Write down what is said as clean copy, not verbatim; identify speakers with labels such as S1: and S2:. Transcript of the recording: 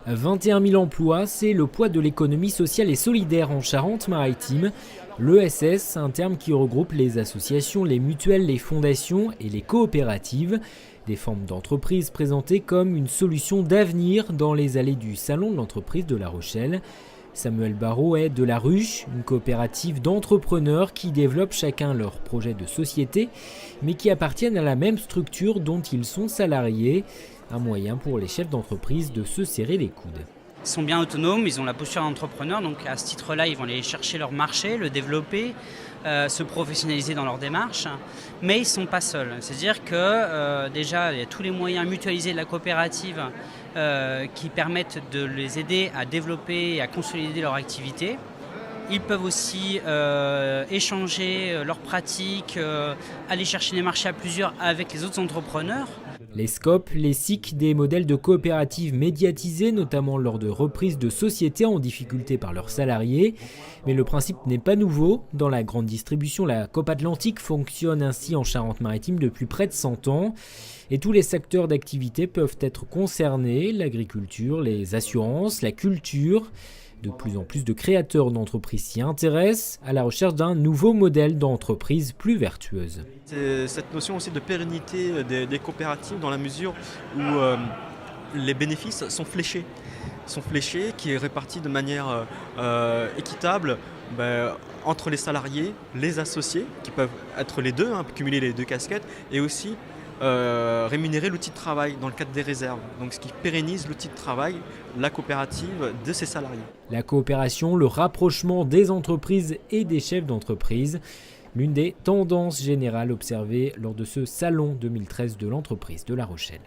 S1: 21 000 emplois, c'est le poids de l'économie sociale et solidaire en Charente-Maritime. L'ESS, un terme qui regroupe les associations, les mutuelles, les fondations et les coopératives. Des formes d'entreprise présentées comme une solution d'avenir dans les allées du Salon de l'entreprise de La Rochelle. Samuel Barraud est de La Ruche, une coopérative d'entrepreneurs qui développent chacun leur projet de société, mais qui appartiennent à la même structure dont ils sont salariés. Un moyen pour les chefs d'entreprise de se serrer les coudes.
S2: Ils sont bien autonomes, ils ont la posture d'entrepreneur, donc à ce titre-là, ils vont aller chercher leur marché, le développer, se professionnaliser dans leur démarche, mais ils ne sont pas seuls. C'est-à-dire que déjà, il y a tous les moyens mutualisés de la coopérative qui permettent de les aider à développer et à consolider leur activité. Ils peuvent aussi échanger leurs pratiques, aller chercher les marchés à plusieurs avec les autres entrepreneurs.
S1: Les SCOP, les SIC, des modèles de coopératives médiatisés, notamment lors de reprises de sociétés en difficulté par leurs salariés. Mais le principe n'est pas nouveau. Dans la grande distribution, la Coop Atlantique fonctionne ainsi en Charente-Maritime depuis près de 100 ans. Et tous les secteurs d'activité peuvent être concernés, l'agriculture, les assurances, la culture. De plus en plus de créateurs d'entreprises s'y intéressent à la recherche d'un nouveau modèle d'entreprise plus vertueuse.
S3: C'est cette notion aussi de pérennité des coopératives dans la mesure où les bénéfices sont fléchés, qui est réparti de manière équitable entre les salariés, les associés, qui peuvent être les deux, cumuler les deux casquettes, et aussi rémunérer l'outil de travail dans le cadre des réserves. Donc ce qui pérennise l'outil de travail, la coopérative de ses salariés.
S1: La coopération, le rapprochement des entreprises et des chefs d'entreprise, l'une des tendances générales observées lors de ce salon 2013 de l'entreprise de La Rochelle.